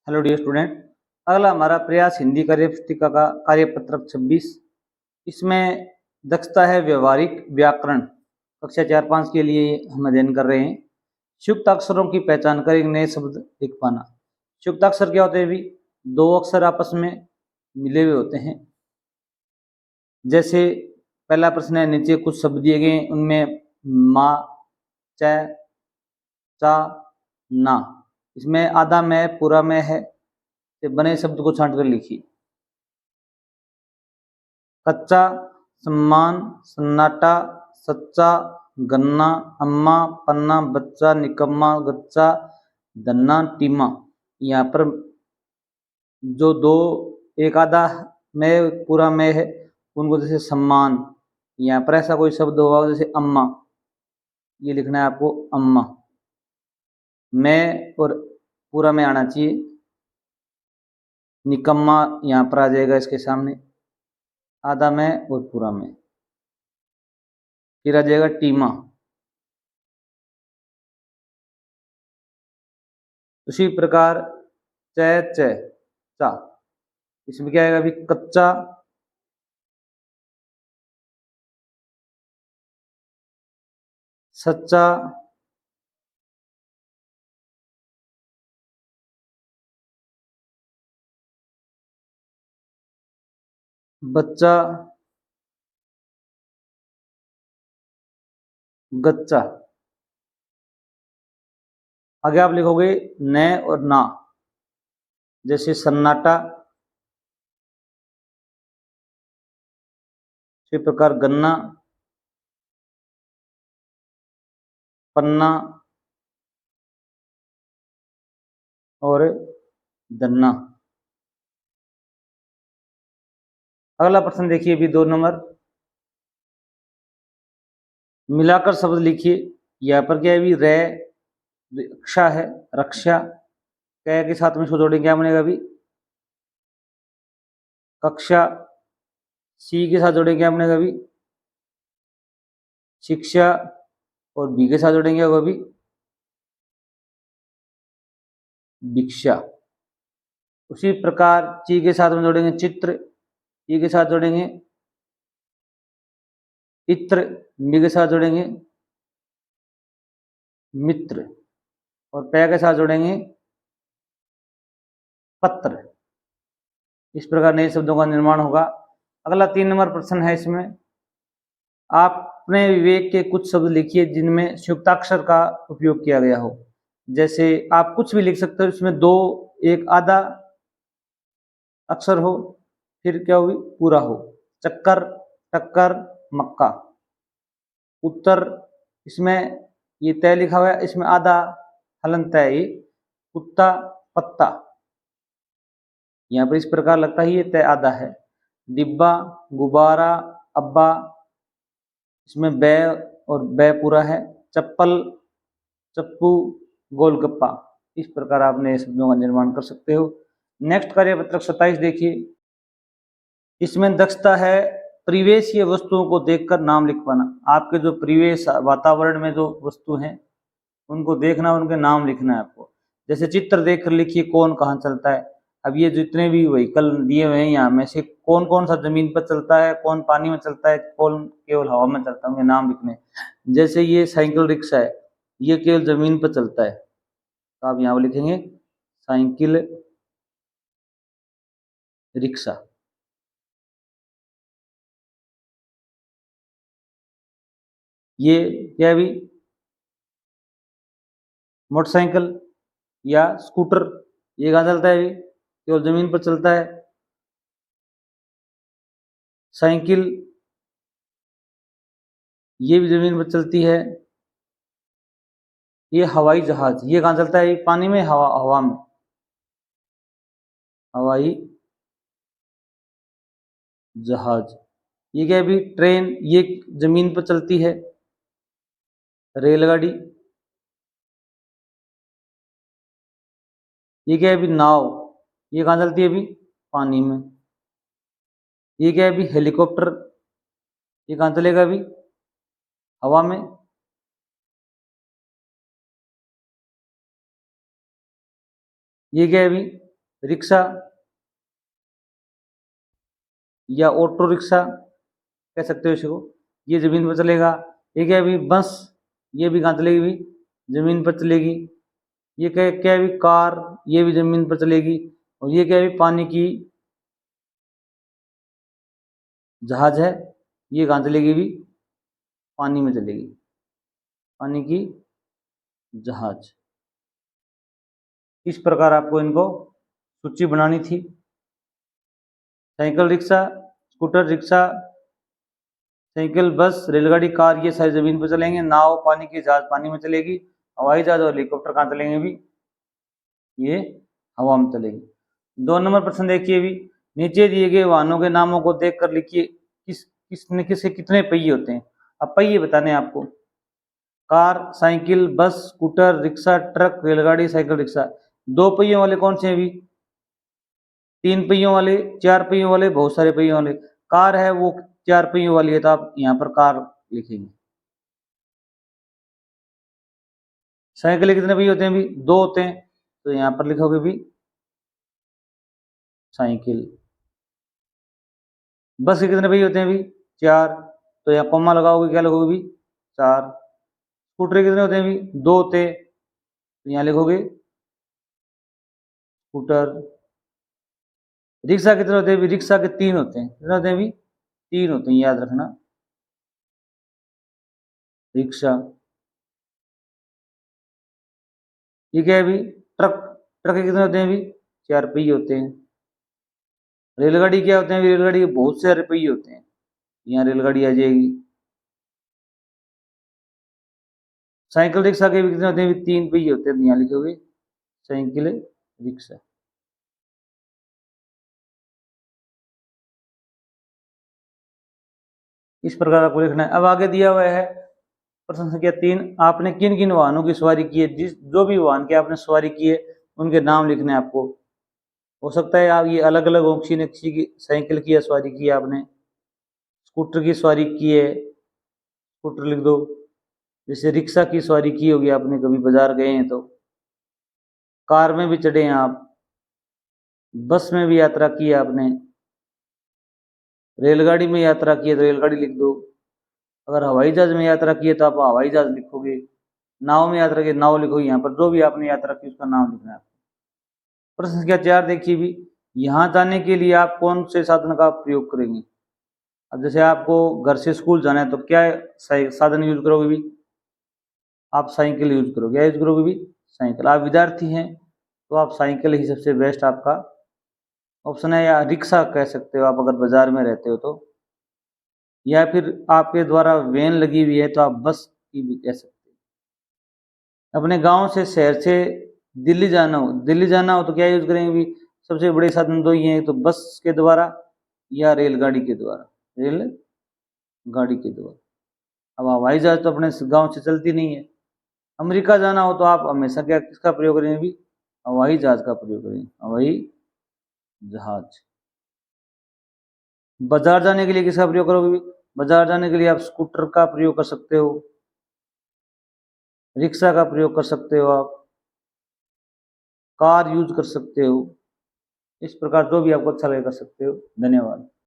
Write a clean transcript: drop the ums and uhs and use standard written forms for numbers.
Hello dear student. अगला हमारा प्रयास हिंदी कार्यपुस्तिका का कार्यपत्रक 26। इसमें दक्षता है व्यवहारिक व्याकरण। कक्षा 4-5 के लिए हम अध्ययन कर रहे हैं। संयुक्ताक्षरों की पहचान कर एक नए शब्द लिख पाना। संयुक्ताक्षर क्या होते हैं? भी दो अक्षर आपस में मिले हुए होते हैं। जैसे पहला प्रश्न है, नीचे कुछ शब्द दिए गए, उनमें माँ, च, चा, ना। इसमें आधा में, पूरा में है, बने शब्द को छांट कर लिखिए। कच्चा, सम्मान, सन्नाटा, सच्चा, गन्ना, अम्मा, पन्ना, बच्चा, निकम्मा, गच्चा, धन्ना, टीमा। यहाँ पर जो दो, एक आधा में पूरा में है, उनको जैसे सम्मान, यहाँ पर ऐसा कोई शब्द होगा जैसे अम्मा, ये लिखना है आपको अम्मा। मैं और पूरा में आना चाहिए। निकम्मा यहाँ पर आ जाएगा इसके सामने, आधा में और पूरा में। फिर आ जाएगा टीमा। उसी प्रकार च, चा, इसमें क्या आएगा? अभी कच्चा, सच्चा, बच्चा, गच्चा। आगे आप लिखोगे न और ना, जैसे सन्नाटा, इसी प्रकार गन्ना, पन्ना और दन्ना। अगला प्रश्न देखिए, भी 2 नंबर, मिलाकर शब्द लिखिए। यहाँ पर क्या है? भी रे रक्षा है, रक्षा, कै के साथ में इसको जोड़ेंगे, क्या बनेगा? अभी कक्षा, सी के साथ जोड़ेंगे, क्या बनेगा? अभी शिक्षा, और बी के साथ जोड़ेंगे अभी भिक्षा। उसी प्रकार ची के साथ में जोड़ेंगे चित्र, ई के साथ जोड़ेंगे इत्र, मी के साथ जोड़ेंगे मित्र, और पै के साथ जोड़ेंगे पत्र। इस प्रकार नए शब्दों का निर्माण होगा। अगला 3 नंबर प्रश्न है। इसमें आप अपने विवेक के कुछ शब्द लिखिए जिनमें संयुक्ताक्षर का उपयोग किया गया हो। जैसे आप कुछ भी लिख सकते हो, इसमें दो, एक आधा अक्षर हो, फिर क्या होगी? पूरा हो। चक्कर, टक्कर, मक्का। उत्तर, इसमें ये तय लिखा हुआ है, इसमें आधा हलन तय, कुत्ता, पत्ता। यहाँ पर इस प्रकार लगता है ये तय आधा है। डिब्बा, गुब्बारा, अब्बा, इसमें बै और बै पूरा है। चप्पल, चप्पू, गोलगप्पा। इस प्रकार आप नए शब्दों का निर्माण कर सकते हो। नेक्स्ट कार्यपत्रक 27 देखिए। इसमें दक्षता है परिवेशीय वस्तुओं को देखकर नाम लिख पाना। आपके जो परिवेश वातावरण में जो वस्तु हैं उनको देखना, उनके नाम लिखना है आपको। जैसे चित्र देख कर लिखिए कौन कहाँ चलता है। अब ये जितने भी व्हीकल दिए हुए हैं यहाँ में से कौन कौन सा जमीन पर चलता है, कौन पानी में चलता है, कौन केवल हवा में चलता है, उनके नाम लिखने। जैसे ये साइकिल रिक्शा है, ये केवल जमीन पर चलता है, तो आप यहाँ पर लिखेंगे साइकिल रिक्शा। ये क्या भी मोटरसाइकिल या स्कूटर, ये कहाँ चलता है? भी केवल जमीन पर चलता है। साइकिल, ये भी जमीन पर चलती है। ये हवाई जहाज, ये कहाँ चलता है? पानी में, हवा में, हवाई जहाज। ये क्या है? भी ट्रेन, ये जमीन पर चलती है। रेलगाड़ी, ये क्या है? भी नाव, ये कहाँ चलती है? भी पानी में। ये क्या है? भी हेलीकॉप्टर, ये कहाँ चलेगा? भी हवा में। ये क्या है? भी रिक्शा या ऑटो रिक्शा कह सकते हो इसको, ये जमीन पर चलेगा। ये क्या है अभी बस, ये भी कहाँ चलेगी भी, जमीन पर चलेगी। ये क्या क्या है भी कार, ये भी जमीन पर चलेगी। और ये क्या है भी पानी की जहाज है, ये कहाँ चलेगी भी, पानी में चलेगी, पानी की जहाज। इस प्रकार आपको इनको सूची बनानी थी। Cycle rickshaw, scooter rickshaw, cycle बस रेलगाड़ी कार ये सारी जमीन पर चलेंगे। नाव पानी की जहाज पानी में चलेगी। हवाई जहाज और हेलीकॉप्टर कहाँ चलेंगे भी, ये हवा में चलेगी। 2 नंबर प्रश्न देखिए भी, नीचे दिए गए वाहनों के नामों को देखकर लिखिए किसने किसे कितने पहिए होते हैं। अब पहिए बताने हैं आपको। कार, साइकिल, बस, स्कूटर, रिक्शा, ट्रक, रेलगाड़ी, साइकिल रिक्शा। 2 पहियों वाले कौन से हैं भी, 3 पहियों वाले, 4 पहियों वाले, बहुत सारे पहियों वाले। कार है वो 4 पहियों वाली है, तो आप यहाँ पर कार लिखेंगे। साइकिल के कितने पहिए होते हैं भी, 2 होते हैं, तो यहाँ पर लिखोगे भी साइकिल। बस के कितने पहिए होते हैं भी, 4, तो यहाँ कॉमा लगाओगे, क्या लगोगे भी, 4। स्कूटर के कितने होते हैं भी, 2 होते, तो यहाँ लिखोगे स्कूटर। रिक्शा कितने होते हैं भी, रिक्शा के 3 होते हैं, कितने होते हैं भी, 3 होते हैं, याद रखना, रिक्शा। ये क्या है भी, ट्रक, ट्रक के कितने होते हैं भी, 4 पहिए होते हैं। रेलगाड़ी क्या होते हैं भी, रेलगाड़ी के बहुत सारे पहिए होते हैं, यहाँ रेलगाड़ी आ जाएगी। साइकिल रिक्शा के भी कितने होते हैं भी, 3 पहिए होते हैं, तो यहाँ लिखोगे साइकिल रिक्शा। इस प्रकार आपको लिखना है। अब आगे दिया हुआ है प्रश्न संख्या 3, आपने किन किन वाहनों की सवारी की है, जिस जो भी वाहन की आपने सवारी की है उनके नाम लिखने हैं आपको। हो सकता है आप ये अलग अलग हो, किसी ने किसी की साइकिल की सवारी की है आपने, स्कूटर की सवारी की है, स्कूटर लिख दो। जैसे रिक्शा की सवारी की होगी आपने, कभी बाजार गए हैं तो। कार में भी चढ़े हैं आप, बस में भी यात्रा की है आपने, रेलगाड़ी में यात्रा की है तो रेलगाड़ी लिख दो। अगर हवाई जहाज में यात्रा की है तो आप हवाई जहाज लिखोगे। नाव में यात्रा की नाव लिखोगे, यहाँ पर जो भी आपने यात्रा की उसका नाम लिखना है। प्रश्न संख्या 4 देखिए भी, यहाँ जाने के लिए आप कौन से साधन का प्रयोग करेंगे। अब जैसे आपको घर से स्कूल जाना है तो क्या साधन यूज करोगे भी, आप साइकिल यूज करोगे। क्या यूज करोगे भी, साइकिल। आप विद्यार्थी हैं तो आप साइकिल ही सबसे बेस्ट आपका ऑप्शन है, या रिक्शा कह सकते हो आप अगर बाजार में रहते हो तो, या फिर आपके द्वारा वैन लगी हुई है तो आप बस की भी कह सकते हो। अपने गांव से शहर से दिल्ली जाना हो तो क्या यूज करेंगे भी, सबसे बड़े साधन तो ये हैं, तो बस के द्वारा या रेलगाड़ी के द्वारा, रेलगाड़ी के द्वारा। अब हवाई जहाज तो अपने गांव से चलती नहीं है। अमेरिका जाना हो तो आप हमेशा क्या किसका प्रयोग करेंगे भी, हवाई जहाज का प्रयोग करेंगे, हवाई जहाज। बाजार जाने के लिए किसका प्रयोग करोगे भी, बाजार जाने के लिए आप स्कूटर का प्रयोग कर सकते हो, रिक्शा का प्रयोग कर सकते हो, आप कार यूज कर सकते हो। इस प्रकार जो भी आपको अच्छा लगे कर सकते हो। धन्यवाद।